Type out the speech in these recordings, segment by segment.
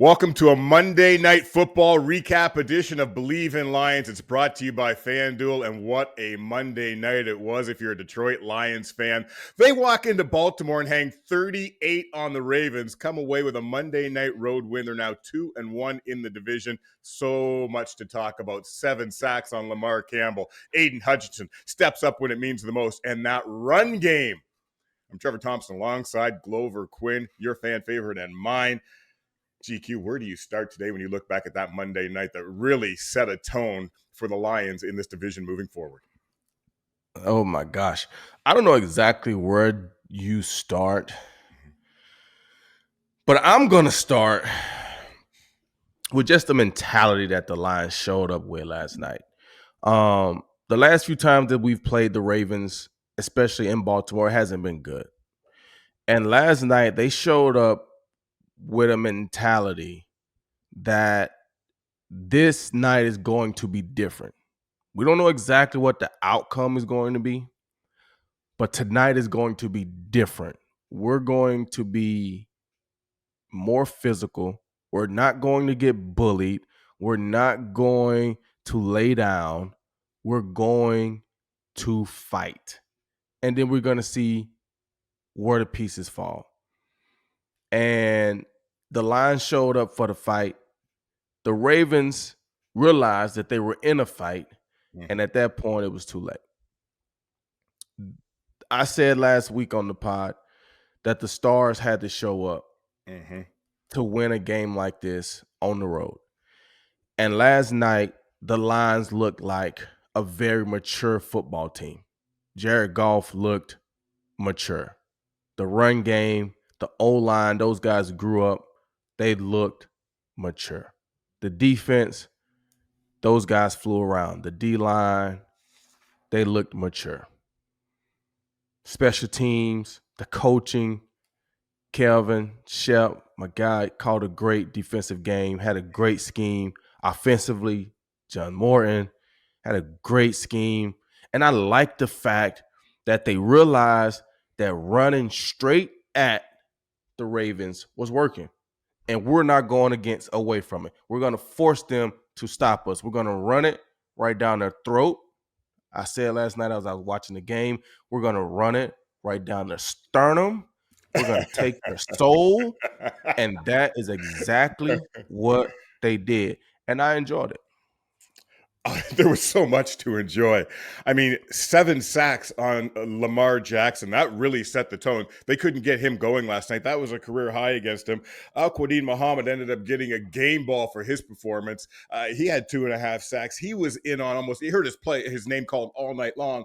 Welcome to a Monday Night Football recap edition of Believe in Lions. It's brought to you by FanDuel, and what a Monday night it was if you're a Detroit Lions fan. They walk into Baltimore and hang 38 on the Ravens, come away with a Monday night road win. They're now 2-1 in the division. So much to talk about. 7 sacks on Campbell. Aidan Hutchinson steps up when it means the most, and that run game. I'm Trevor Thompson alongside Glover Quinn, your fan favorite and mine. GQ, where do you start today when you look back at that Monday night that really set a tone for the Lions in this division moving forward? Oh my gosh. I don't know exactly where you start, but I'm going to start with just the mentality that the Lions showed up with last night. The last few times that we've played the Ravens, especially in Baltimore, it hasn't been good. And last night they showed up with a mentality that this night is going to be different. We don't know exactly what the outcome is going to be, but tonight is going to be different. We're going to be more physical. We're not going to get bullied. We're not going to lay down. We're going to fight. And then we're going to see where the pieces fall. And the Lions showed up for the fight. The Ravens realized that they were in a fight. And at that point, it was too late. I said last week on the pod that the stars had to show up to win a game like this on the road. And last night, the Lions looked like a very mature football team. Jared Goff looked mature. The run game, the O-line, those guys grew up. They looked mature. The defense, those guys flew around. The D-line, they looked mature. Special teams, the coaching, Kelvin, Shep, my guy, called a great defensive game, had a great scheme. Offensively, John Morton had a great scheme. And I like the fact that they realized that running straight at the Ravens was working. And we're not going away from it. We're going to force them to stop us. We're going to run it right down their throat. I said last night as I was watching the game, we're going to run it right down their sternum. We're going to take their soul. And that is exactly what they did. And I enjoyed it. There was so much to enjoy. I mean, 7 sacks on Lamar Jackson. That really set the tone. They couldn't get him going last night. That was a career high against him. Al-Quadin Muhammad ended up getting a game ball for his performance. He had 2.5 sacks. He was in on almost, he heard his name called all night long.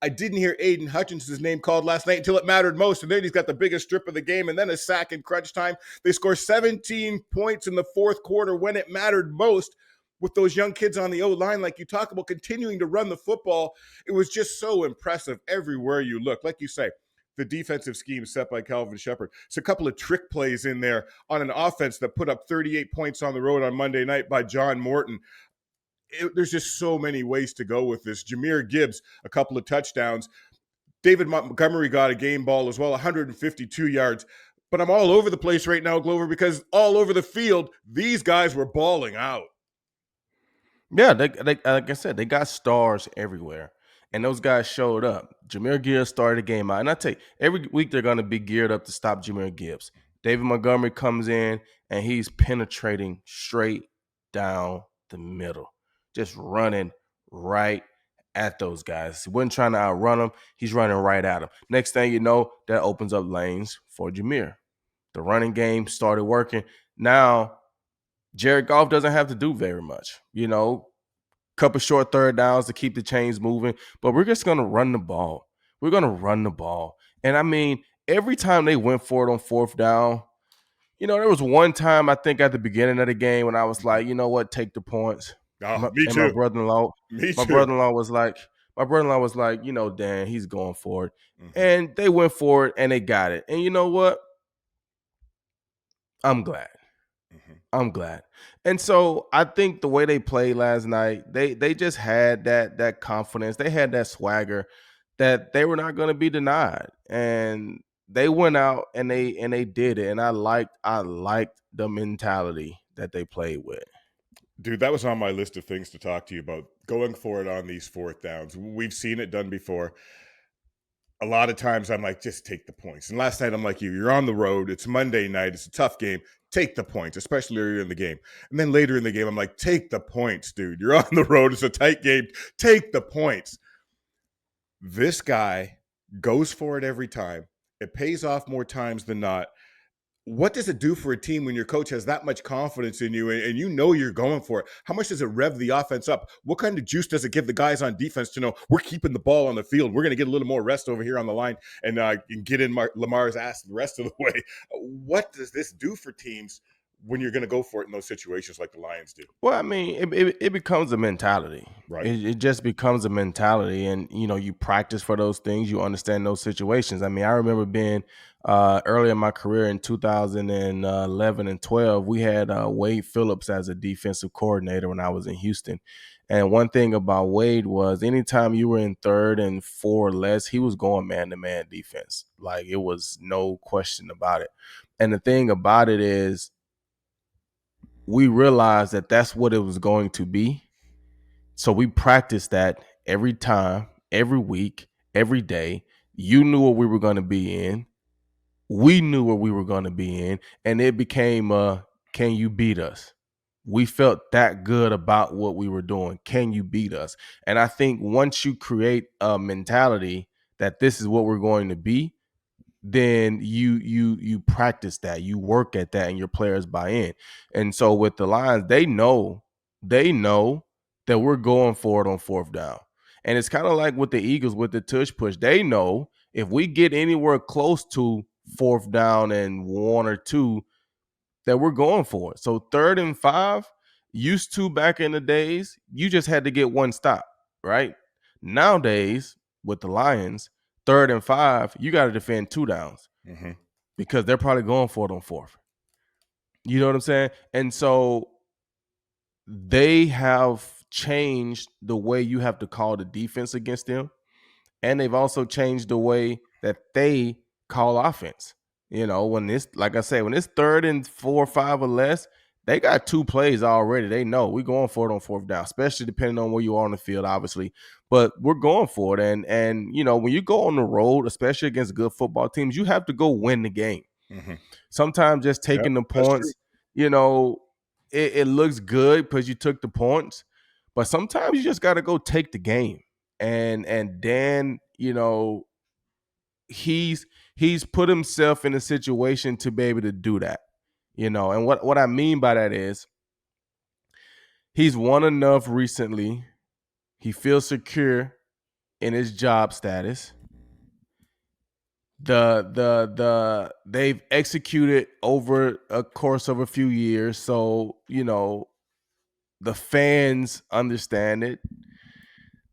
I didn't hear Aidan Hutchinson's name called last night until it mattered most. And then he's got the biggest strip of the game and then a sack in crunch time. They score 17 points in the fourth quarter when it mattered most. With those young kids on the O-line, like you talk about, continuing to run the football, it was just so impressive everywhere you look. Like you say, the defensive scheme set by Calvin Shepard. It's a couple of trick plays in there on an offense that put up 38 points on the road on Monday night by John Morton. There's just so many ways to go with this. Jahmyr Gibbs, a couple of touchdowns. David Montgomery got a game ball as well, 152 yards. But I'm all over the place right now, Glover, because all over the field, these guys were balling out. Yeah, they like I said, they got stars everywhere. And those guys showed up. Jahmyr Gibbs started the game out. And I tell you, every week they're going to be geared up to stop Jahmyr Gibbs. David Montgomery comes in, and he's penetrating straight down the middle. Just running right at those guys. He wasn't trying to outrun them. He's running right at them. Next thing you know, that opens up lanes for Jahmyr. The running game started working. Now, Jared Goff doesn't have to do very much. Couple short third downs to keep the chains moving. But we're just going to run the ball. We're going to run the ball. And, I mean, every time they went for it on fourth down, there was one time I think at the beginning of the game when I was like, you know what, take the points. Me too. My brother-in-law was like, Dan, he's going for it. And they went for it, and they got it. And you know what? I'm glad. I'm glad. And so I think the way they played last night, they just had that confidence. They had that swagger that they were not going to be denied. And they went out and they did it, and I liked the mentality that they played with. Dude, that was on my list of things to talk to you about. Going for it on these fourth downs. We've seen it done before. A lot of times I'm like, just take the points. And last night I'm like you're on the road. It's Monday night. It's a tough game. Take the points, especially earlier in the game. And then later in the game, I'm like, take the points, dude. You're on the road. It's a tight game. Take the points. This guy goes for it every time. It pays off more times than not. What does it do for a team when your coach has that much confidence in you and you know you're going for it? How much does it rev the offense up? What kind of juice does it give the guys on defense to know we're keeping the ball on the field? We're going to get a little more rest over here on the line and get in Lamar's ass the rest of the way. What does this do for teams when you're going to go for it in those situations like the Lions do? Well, I mean, it becomes a mentality. Right. It just becomes a mentality, and you practice for those things. You understand those situations. I mean, I remember being early in my career in 2011 and 12. We had Wade Phillips as a defensive coordinator when I was in Houston. And one thing about Wade was anytime you were in third and four or less, he was going man-to-man defense. Like, it was no question about it. And the thing about it is, we realized that that's what it was going to be. So we practiced that every time, every week, every day. You knew what we were going to be in. We knew what we were going to be in. And it became, can you beat us? We felt that good about what we were doing. Can you beat us? And I think once you create a mentality that this is what we're going to be, then you practice that, you work at that, and your players buy in. And so with the Lions, they know that we're going for it on fourth down. And it's kind of like with the Eagles with the tush push. They know if we get anywhere close to fourth down and 1 or 2, that we're going for it. So 3rd and 5, used to back in the days, you just had to get one stop, right? Nowadays, with the Lions, 3rd and 5, you got to defend 2 downs because they're probably going for it on 4th. You know what I'm saying? And so they have changed the way you have to call the defense against them. And they've also changed the way that they call offense. When this, like I say, when it's 3rd and 4 or 5 or less, they got 2 plays already. They know we're going for it on 4th down, especially depending on where you are on the field, obviously. But we're going for it. And when you go on the road, especially against good football teams, you have to go win the game. Sometimes just taking the points, it looks good because you took the points. But sometimes you just got to go take the game. And Dan, he's put himself in a situation to be able to do that. And what I mean by that is he's won enough recently. He feels secure in his job status. They've executed over a course of a few years, so the fans understand it.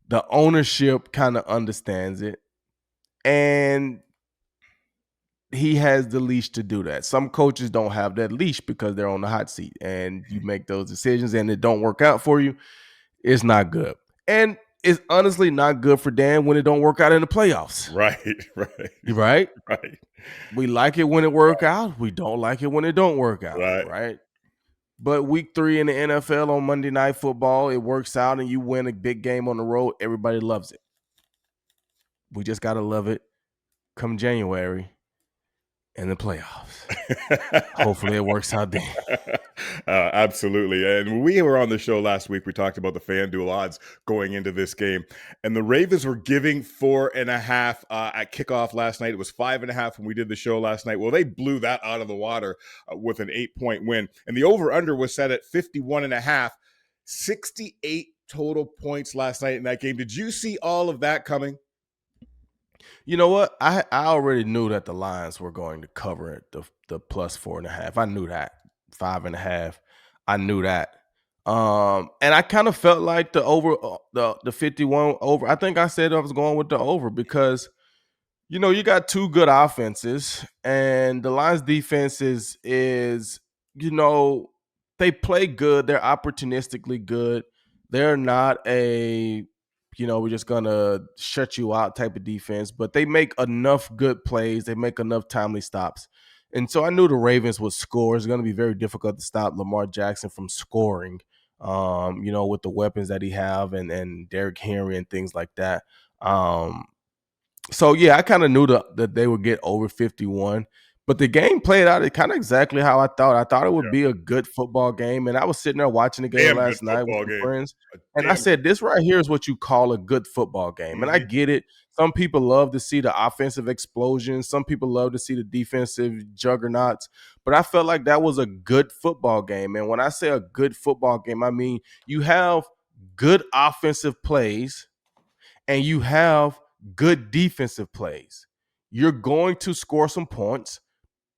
The ownership kind of understands it. And he has the leash to do that. Some coaches don't have that leash because they're on the hot seat and you make those decisions and it don't work out for you. It's not good. And it's honestly not good for Dan when it don't work out in the playoffs. Right. We like it when it work out. We don't like it when it don't work out. Right. But week 3 in the NFL on Monday Night Football, it works out and you win a big game on the road. Everybody loves it. We just got to love it come January in the playoffs. Hopefully it works out then. Absolutely. And we were on the show last week. We talked about the FanDuel odds going into this game. And the Ravens were giving 4.5 at kickoff last night. It was 5.5 when we did the show last night. Well, they blew that out of the water with an 8-point win. And the over-under was set at 51.5. 68 total points last night in that game. Did you see all of that coming? You know what? I already knew that the Lions were going to cover it, the plus 4.5. I knew that. 5.5. I knew that. And I kind of felt like the over, the 51 over. I think I said I was going with the over because, you got 2 good offenses, and the Lions defense is they play good. They're opportunistically good. They're not a we're just gonna shut you out type of defense. But they make enough good plays, they make enough timely stops. And so I knew the Ravens would score. It's gonna be very difficult to stop Lamar Jackson from scoring, with the weapons that he have and Derrick Henry and things like that. So yeah, I kind of knew that they would get over 51. But the game played out kind of exactly how I thought. I thought it would Yeah. be a good football game. And I was sitting there watching the game Damn good last night with football some game. friends. A And I damn said, this right here is what you call a good football game. And I Mhm. get it. Some people love to see the offensive explosion. Some people love to see the defensive juggernauts. But I felt like that was a good football game. And when I say a good football game, I mean you have good offensive plays and you have good defensive plays. You're going to score some points.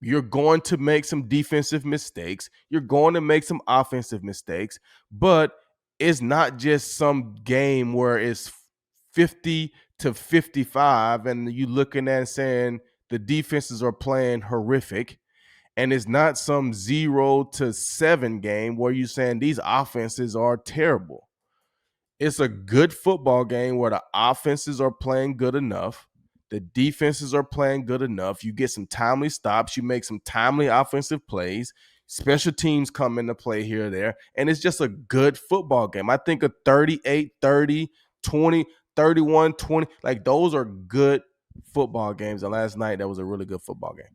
You're going to make some defensive mistakes. You're going to make some offensive mistakes, but it's not just some game where it's 50-55 and you looking at and saying the defenses are playing horrific. And it's not some 0-7 game where you're saying these offenses are terrible. It's a good football game where the offenses are playing good enough. The defenses are playing good enough. You get some timely stops. You make some timely offensive plays. Special teams come into play here or there. And it's just a good football game. I think a 38-30, 20, 31-20, like those are good football games. And last night, that was a really good football game.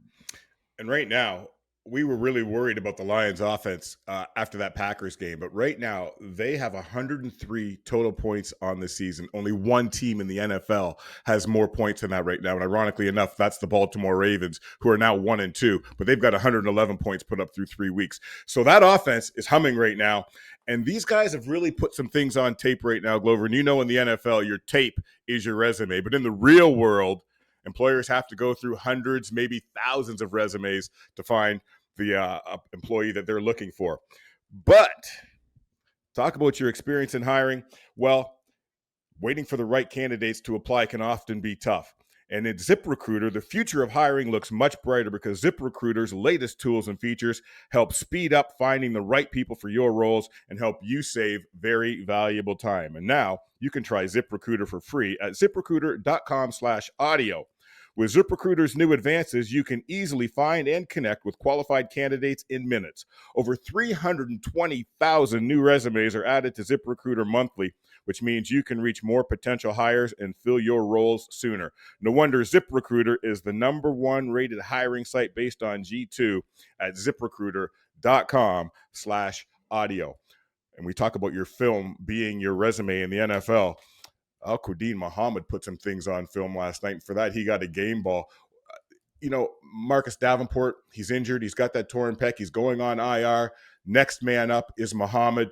And right now, we were really worried about the Lions offense after that Packers game. But right now, they have 103 total points on the season. Only one team in the NFL has more points than that right now. And ironically enough, that's the Baltimore Ravens, who are now 1-2, but they've got 111 points put up through 3 weeks. So that offense is humming right now. And these guys have really put some things on tape right now, Glover. And in the NFL, your tape is your resume. But in the real world, employers have to go through hundreds, maybe thousands of resumes to find the employee that they're looking for. But talk about your experience in hiring. Well, waiting for the right candidates to apply can often be tough. And in ZipRecruiter, the future of hiring looks much brighter because ZipRecruiter's latest tools and features help speed up finding the right people for your roles and help you save very valuable time. And now you can try ZipRecruiter for free at ziprecruiter.com/audio. With ZipRecruiter's new advances, you can easily find and connect with qualified candidates in minutes. Over 320,000 new resumes are added to ZipRecruiter monthly, which means you can reach more potential hires and fill your roles sooner. No wonder ZipRecruiter is the #1 rated hiring site based on G2 at ziprecruiter.com/audio. And we talk about your film being your resume in the NFL. Al-Quadin Muhammad put some things on film last night. And for that, he got a game ball. Marcus Davenport, he's injured. He's got that torn pec. He's going on IR. Next man up is Muhammad.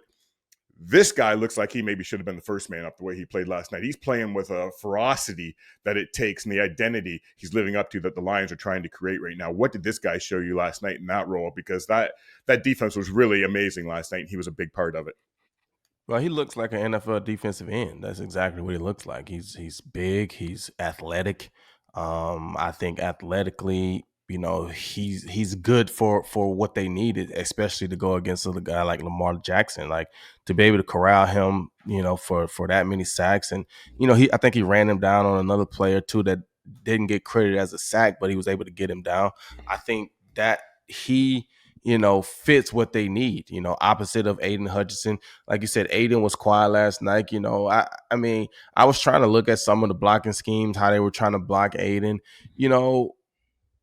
This guy looks like he maybe should have been the first man up the way he played last night. He's playing with a ferocity that it takes and the identity he's living up to that the Lions are trying to create right now. What did this guy show you last night in that role? Because that defense was really amazing last night, and he was a big part of it. Well, he looks like an NFL defensive end. That's exactly what he looks like. He's big. He's athletic. I think athletically, he's good for what they needed, especially to go against a guy like Lamar Jackson, like to be able to corral him, for that many sacks. And I think he ran him down on another player too that didn't get credited as a sack, but he was able to get him down. I think that he fits what they need, opposite of Aidan Hutchinson. Like you said, Aidan was quiet last night. I mean, I was trying to look at some of the blocking schemes, how they were trying to block Aidan.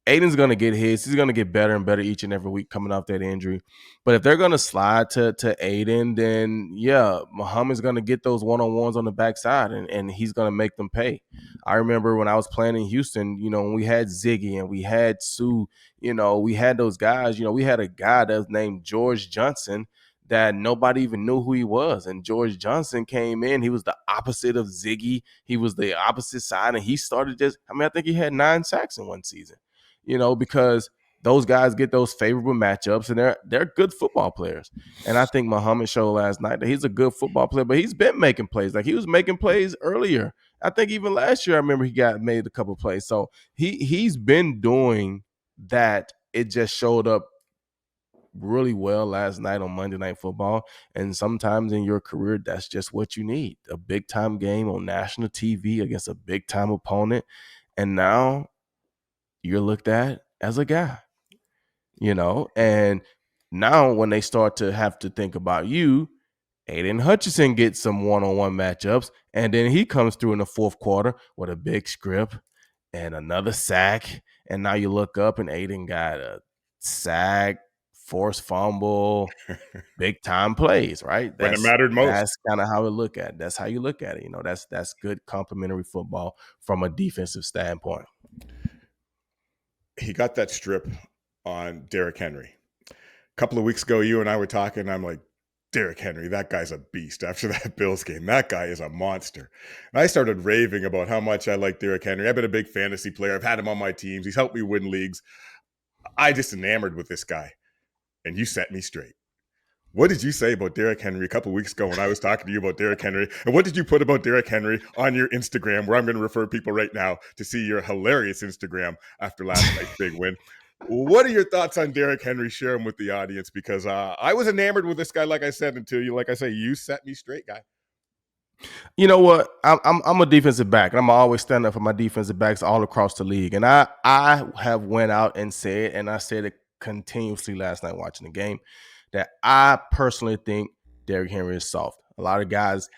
Aiden's going to get his. He's going to get better and better each and every week coming off that injury. But if they're going to slide to Aidan, then yeah, Muhammad's going to get those one-on-ones on the backside, and he's going to make them pay. I remember when I was playing in Houston, when we had Ziggy and we had Sue, we had those guys. We had a guy that was named George Johnson that nobody even knew who he was. And George Johnson came in. He was the opposite of Ziggy. He was the opposite side, and he started I think he had 9 sacks in one season. Because those guys get those favorable matchups and they're good football players. And I think Muhammad showed last night that he's a good football player, but he's been making plays. Like he was making plays earlier. I think even last year, I remember he made a couple plays. So he's been doing that. It just showed up really well last night on Monday Night Football. And sometimes in your career, that's just what you need. A big time game on national TV against a big time opponent. And now you're looked at as a guy, and now when they start to have to think about you, Aidan Hutchinson gets some one-on-one matchups, and then he comes through in the fourth quarter with a big script and another sack. And now you look up and Aidan got a sack, forced fumble, big time plays, right? When it That's mattered most. that's kind of how it look at. That's how you look at it. That's good complementary football from a defensive standpoint. He got that strip on Derrick Henry. A couple of weeks ago, you and I were talking. I'm like, Derrick Henry, that guy's a beast. After that Bills game, that guy is a monster. And I started raving about how much I like Derrick Henry. I've been a big fantasy player. I've had him on my teams. He's helped me win leagues. I just enamored with this guy. And you set me straight. What did you say about Derrick Henry a couple of weeks ago when I was talking to you about Derrick Henry? And what did you put about Derrick Henry on your Instagram, where I'm going to refer people right now to see your hilarious Instagram after last night's big win? What are your thoughts on Derrick Henry? Share them with the audience, because I was enamored with this guy, like I said, until you set me straight, guy. You know what? I'm a defensive back, and I'm always stand up for my defensive backs all across the league. And I have went out and said, and I said it continuously last night watching the game, that I personally think Derrick Henry is soft. A lot of guys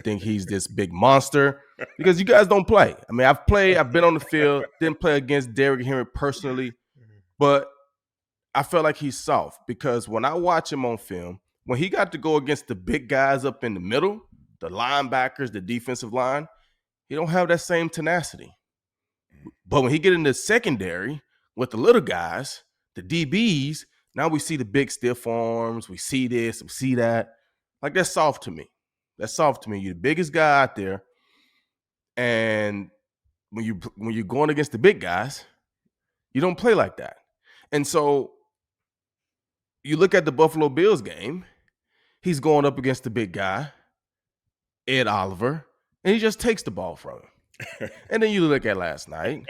think he's this big monster because you guys don't play. I mean, I've been on the field, didn't play against Derrick Henry personally, but I felt like he's soft because when I watch him on film, when he got to go against the big guys up in the middle, the linebackers, the defensive line, he don't have that same tenacity. But when he get in the secondary with the little guys, the DBs, now we see the big stiff arms. We see this, we see that. Like, that's soft to me. That's soft to me. You're the biggest guy out there. And when you're going against the big guys, you don't play like that. And so you look at the Buffalo Bills game, he's going up against the big guy, Ed Oliver, and he just takes the ball from him. And then you look at last night,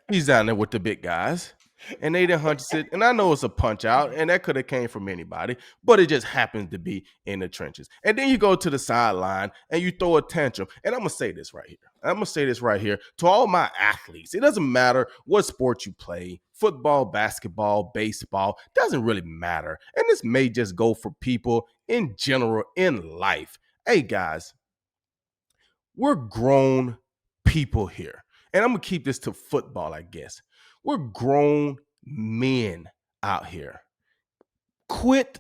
he's down there with the big guys, and Aidan Hutchinson, and I know it's a punch out, and that could have came from anybody, but it just happens to be in the trenches. And then you go to the sideline and you throw a tantrum. And I'm going to say this right here to all my athletes. It doesn't matter what sport you play, football, basketball, baseball, doesn't really matter. And this may just go for people in general in life. Hey, guys, we're grown people here. And I'm going to keep this to football, I guess. We're grown men out here. Quit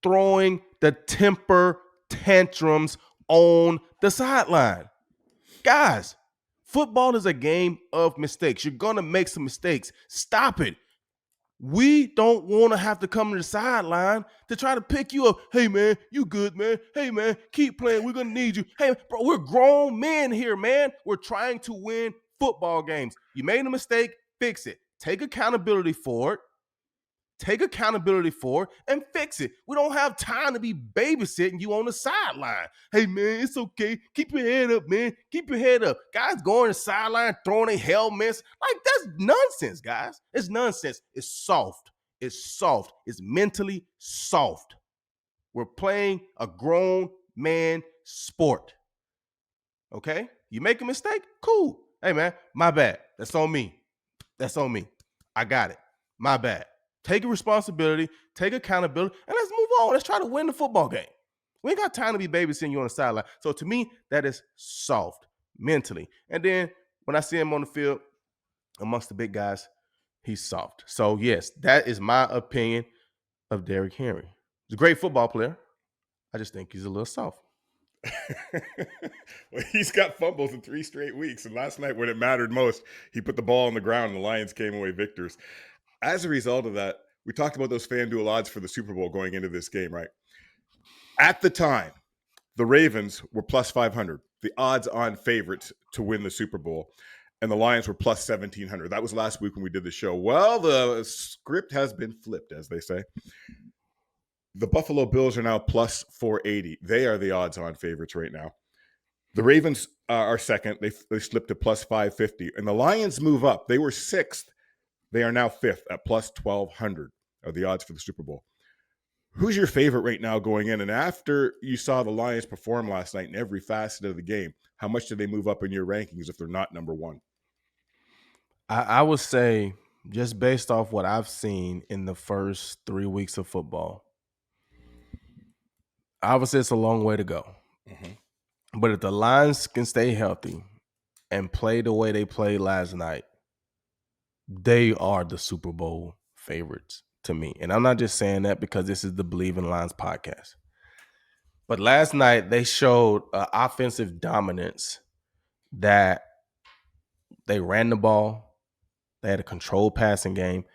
throwing the temper tantrums on the sideline. Guys, football is a game of mistakes. You're going to make some mistakes. Stop it. We don't want to have to come to the sideline to try to pick you up. Hey, man, you good, man. Hey, man, keep playing. We're going to need you. Hey, bro, we're grown men here, man. We're trying to win football games. You made a mistake, fix it. Take accountability for it. And fix it. We don't have time to be babysitting you on the sideline. Hey, man, it's okay. Keep your head up, man. Keep your head up. Guys going to the sideline, throwing their helmets. Like, that's nonsense, guys. It's nonsense. It's soft. It's mentally soft. We're playing a grown man sport. Okay? You make a mistake? Cool. Hey, man, my bad. That's on me. I got it. My bad. Take responsibility, take accountability, and let's move on. Let's try to win the football game. We ain't got time to be babysitting you on the sideline. So to me, that is soft mentally. And then when I see him on the field amongst the big guys, he's soft. So yes, that is my opinion of Derrick Henry. He's a great football player. I just think he's a little soft. Well, he's got fumbles in 3 straight weeks. And last night, when it mattered most, he put the ball on the ground and the Lions came away victors. As a result of that, we talked about those FanDuel odds for the Super Bowl going into this game, right? At the time, the Ravens were plus 500, the odds-on favorites to win the Super Bowl, and the Lions were plus 1,700. That was last week when we did the show. Well, the script has been flipped, as they say. The Buffalo Bills are now plus 480. They are the odds-on favorites right now. The Ravens are second. They slipped to plus 550. And the Lions move up. They were sixth. They are now fifth at plus 1,200 are the odds for the Super Bowl. Who's your favorite right now going in? And after you saw the Lions perform last night in every facet of the game, how much did they move up in your rankings if they're not number one? I would say, just based off what I've seen in the first 3 weeks of football, obviously it's a long way to go. Mhm. But if the Lions can stay healthy and play the way they played last night, they are the Super Bowl favorites to me. And I'm not just saying that because this is the Believe in Lions podcast. But last night they showed offensive dominance that they ran the ball, they had a controlled passing game,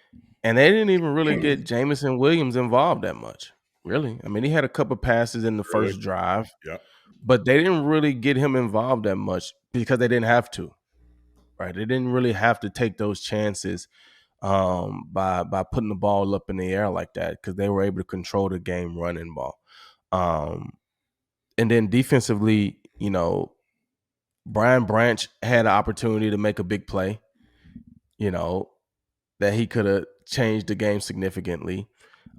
and they didn't even really get Jameson Williams involved that much. Really. I mean, he had a couple passes in the Really? first drive, Yeah. but they didn't really get him involved that much because they didn't have to. Right? They didn't really have to take those chances by putting the ball up in the air like that because they were able to control the game running ball. And then defensively, Brian Branch had an opportunity to make a big play, that he could have changed the game significantly.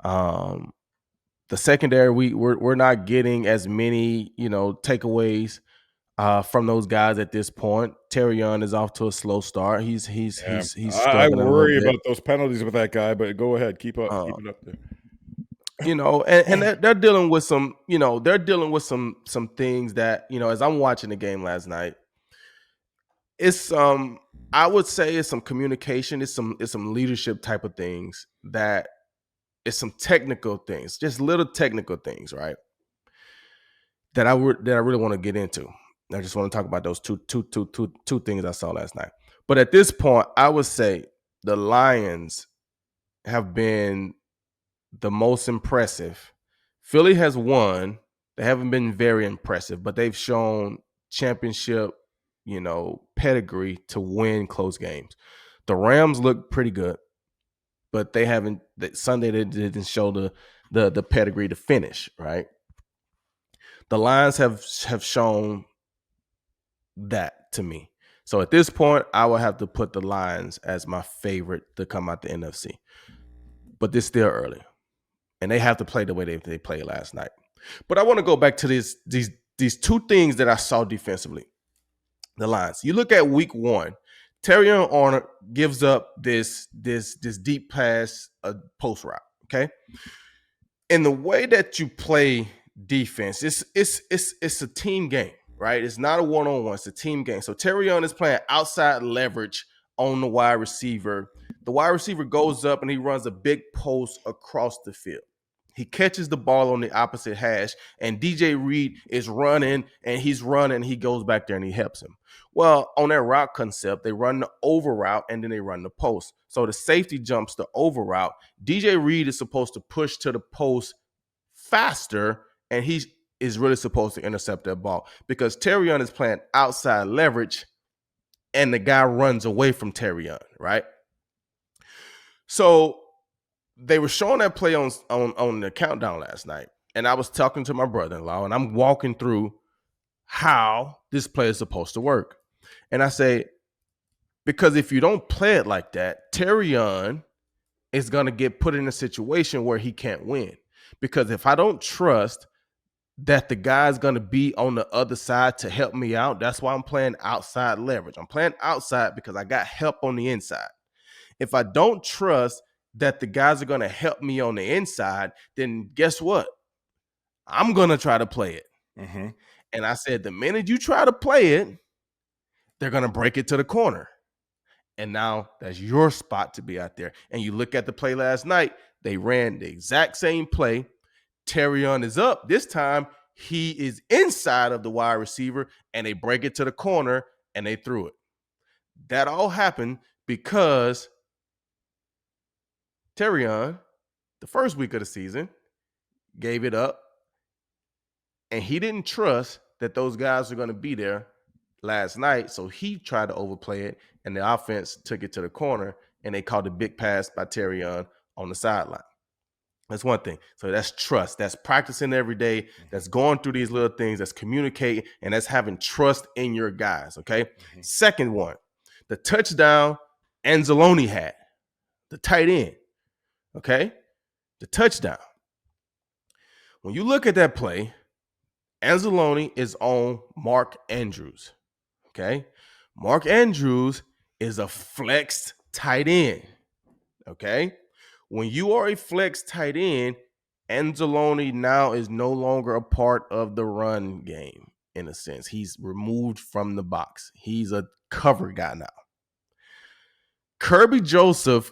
The secondary, we're not getting as many, takeaways from those guys at this point. Terrion is off to a slow start. He's he's Yeah. he's he's I struggling a little worry bit. about those penalties with that guy, but go ahead. Uh, Keep it up there. and they're dealing with some things that, as I'm watching the game last night, it's I would say it's some communication, it's some leadership type of things, that it's some technical things, just little technical things, right? That I really want to get into. I just want to talk about those two things I saw last night. But at this point, I would say the Lions have been the most impressive. Philly has won. They haven't been very impressive, but they've shown championship, pedigree to win close games. The Rams look pretty good, but they haven't. Sunday they didn't show the pedigree to finish, right? The Lions have shown that to me. So at this point, I would have to put the Lions as my favorite to come out the NFC. But this still early, and they have to play the way they played last night. But I want to go back to these two things that I saw defensively. The Lions. You look at week 1, Terrion Arnold gives up this deep pass, post route. Okay, and the way that you play defense, it's a team game, right? It's not a one-on-one, it's a team game. So Terrion is playing outside leverage on the wide receiver. The wide receiver goes up and he runs a big post across the field. He catches the ball on the opposite hash, and DJ Reed is running, and he's running. He goes back there and he helps him. Well, on that route concept, they run the over route and then they run the post. So the safety jumps the over route. DJ Reed is supposed to push to the post faster, and he is really supposed to intercept that ball because Terrion is playing outside leverage, and the guy runs away from Terrion, right? So they were showing that play on the countdown last night, and I was talking to my brother-in-law, and I'm walking through how this play is supposed to work. And I say, because if you don't play it like that, Terrion is going to get put in a situation where he can't win. Because if I don't trust that the guy's going to be on the other side to help me out, that's why I'm playing outside leverage. I'm playing outside because I got help on the inside. If I don't trust that the guys are going to help me on the inside, then guess what? I'm going to try to play it. Mm-hmm. And I said, the minute you try to play it, they're going to break it to the corner. And now that's your spot to be out there. And you look at the play last night, they ran the exact same play. Terrion is up. This time, he is inside of the wide receiver, and they break it to the corner, and they threw it. That all happened because Terrion, the first week of the season, gave it up, and he didn't trust that those guys are going to be there last night, so he tried to overplay it, and the offense took it to the corner, and they called a big pass by Terrion on the sideline. That's one thing. So that's trust. That's practicing every day. That's going through these little things. That's communicating, and that's having trust in your guys, okay? Mm-hmm. Second one, the touchdown Anzalone had, the tight end, okay? The touchdown. When you look at that play, Anzalone is on Mark Andrews. Okay. Mark Andrews is a flexed tight end. Okay. When you are a flex tight end, Anzalone now is no longer a part of the run game in a sense. He's removed from the box. He's a cover guy now. Kirby Joseph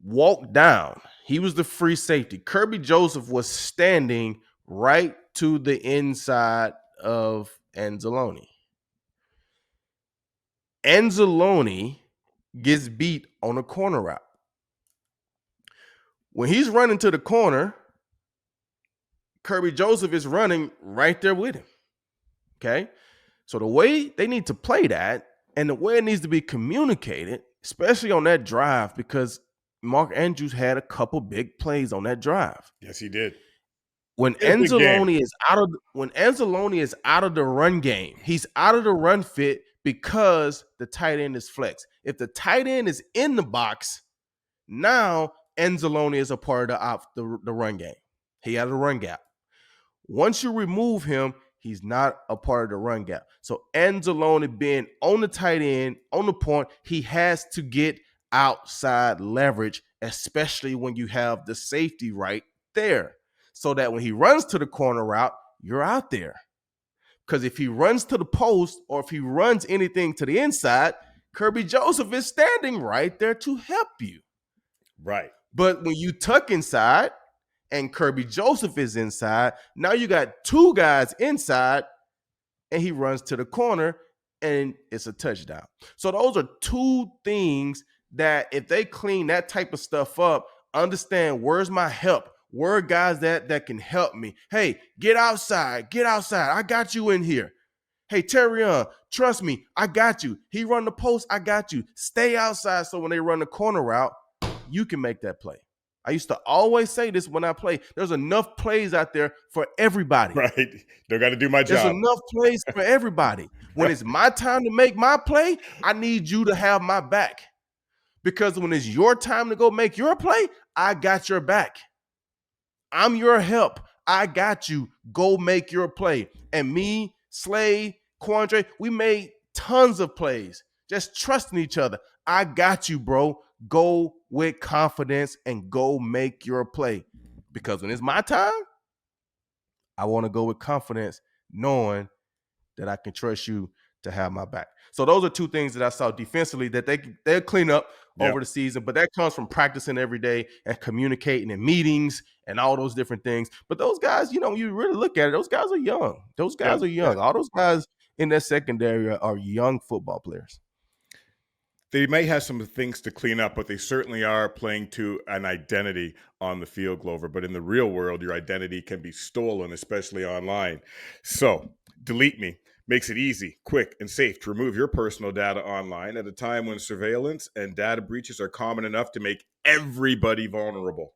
walked down. He was the free safety. Kirby Joseph was standing right to the inside of Anzalone. Anzalone gets beat on a corner route. When he's running to the corner, Kirby Joseph is running right there with him. Okay? So the way they need to play that and the way it needs to be communicated, especially on that drive, because Mark Andrews had a couple big plays on that drive. Yes, he did. When Anzalone is out of the run game, he's out of the run fit because the tight end is flex. If the tight end is in the box, now Anzalone is a part of the run game. He had a run gap. Once you remove him, he's not a part of the run gap. So Anzalone being on the tight end, on the point, he has to get outside leverage, especially when you have the safety right there, so that when he runs to the corner route, you're out there. Because if he runs to the post or if he runs anything to the inside, Kirby Joseph is standing right there to help you. Right. But when you tuck inside and Kirby Joseph is inside, now you got two guys inside and he runs to the corner and it's a touchdown. So those are two things that if they clean that type of stuff up, understand where's my help? Where are guys that can help me? Hey, get outside. I got you in here. Hey, Terrion, trust me, I got you. He run the post, I got you. Stay outside so when they run the corner route, you can make that play. I used to always say this when I play. There's enough plays out there for everybody. Right. Don't got to do my job. There's enough plays for everybody. When it's my time to make my play, I need you to have my back. Because when it's your time to go make your play, I got your back. I'm your help. I got you. Go make your play. And me, Slay, Quandre, we made tons of plays. Just trusting each other. I got you, bro. Go with confidence and go make your play. Because when it's my time, I want to go with confidence, knowing that I can trust you to have my back. So those are two things that I saw defensively that they'll clean up over the season. But that comes from practicing every day and communicating in meetings and all those different things. But those guys, you really look at it, those guys are young. All those guys in that secondary are young football players. They may have some things to clean up, but they certainly are playing to an identity on the field, Glover. But in the real world, your identity can be stolen, especially online. So, Delete Me makes it easy, quick, and safe to remove your personal data online at a time when surveillance and data breaches are common enough to make everybody vulnerable.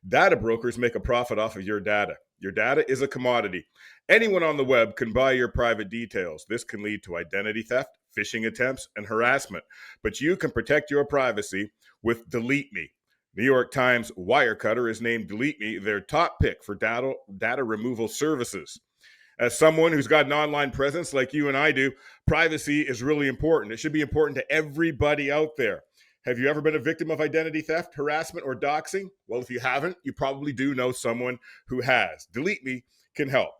Data brokers make a profit off of your data. Your data is a commodity. Anyone on the web can buy your private details. This can lead to identity theft, phishing attempts, and harassment. But you can protect your privacy with Delete Me. New York Times Wirecutter has named Delete Me their top pick for data removal services. As someone who's got an online presence like you and I do, privacy is really important. It should be important to everybody out there. Have you ever been a victim of identity theft, harassment, or doxing? Well, if you haven't, you probably do know someone who has. Delete Me can help.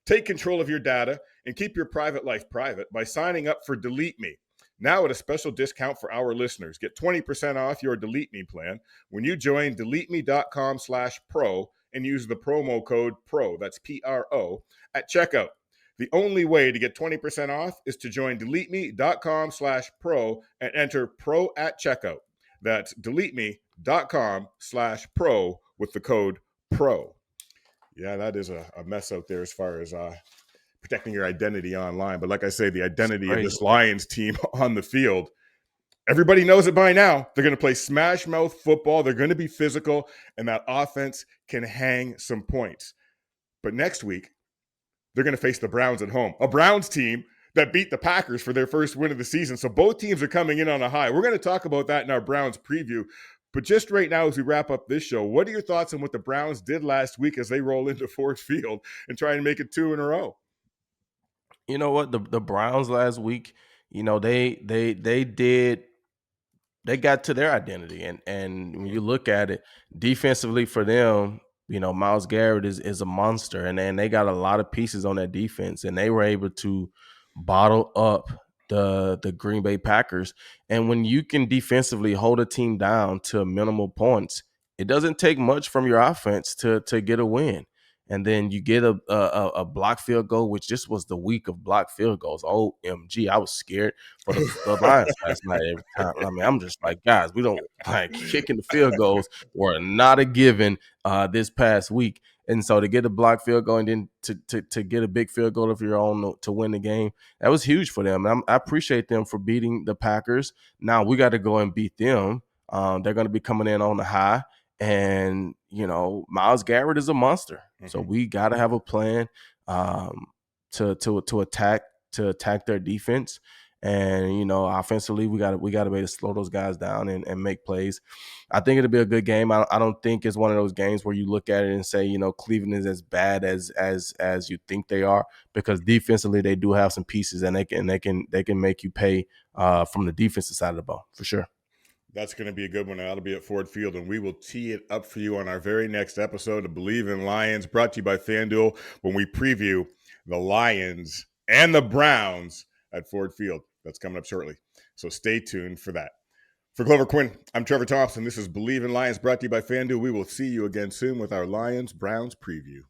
Take control of your data and keep your private life private by signing up for Delete Me. Now at a special discount for our listeners. Get 20% off your Delete Me plan when you join deleteme.com/pro and use the promo code PRO, that's PRO, at checkout. The only way to get 20% off is to join deleteme.com/pro and enter PRO at checkout. That's deleteme.com/pro with the code PRO. Yeah, that is a mess out there as far as protecting your identity online. But like I say, the identity of this Lions team on the field, everybody knows it by now. They're going to play smash mouth football. They're going to be physical, and that offense can hang some points. But next week, they're going to face the Browns at home, a Browns team that beat the Packers for their first win of the season. So both teams are coming in on a high. We're going to talk about that in our Browns preview. But just right now, as we wrap up this show, what are your thoughts on what the Browns did last week as they roll into Ford Field and try and make it 2 in a row? You know what? The Browns last week, they got to their identity. And when you look at it defensively for them, Myles Garrett is a monster, and they got a lot of pieces on that defense, and they were able to bottle up the Green Bay Packers. And when you can defensively hold a team down to minimal points, it doesn't take much from your offense to get a win. And then you get a block field goal, which just was the week of block field goals. OMG, I was scared for the Lions last night every time. I mean, I'm just like, guys, we don't like kicking the field goals were not a given this past week. And so to get a block field goal and then to get a big field goal of your own to win the game, that was huge for them. I appreciate them for beating the Packers. Now we got to go and beat them. They're going to be coming in on the high. And, Myles Garrett is a monster. Mm-hmm. So we got to have a plan to attack their defense. And, offensively, we got to be able to slow those guys down and make plays. I think it'll be a good game. I don't think it's one of those games where you look at it and say, Cleveland is as bad as you think they are, because defensively they do have some pieces, and they can make you pay from the defensive side of the ball for sure. That's going to be a good one. That'll be at Ford Field, and we will tee it up for you on our very next episode of Believe in Lions, brought to you by FanDuel, when we preview the Lions and the Browns at Ford Field. That's coming up shortly, so stay tuned for that. For Glover Quinn, I'm Trevor Thompson. This is Believe in Lions, brought to you by FanDuel. We will see you again soon with our Lions-Browns preview.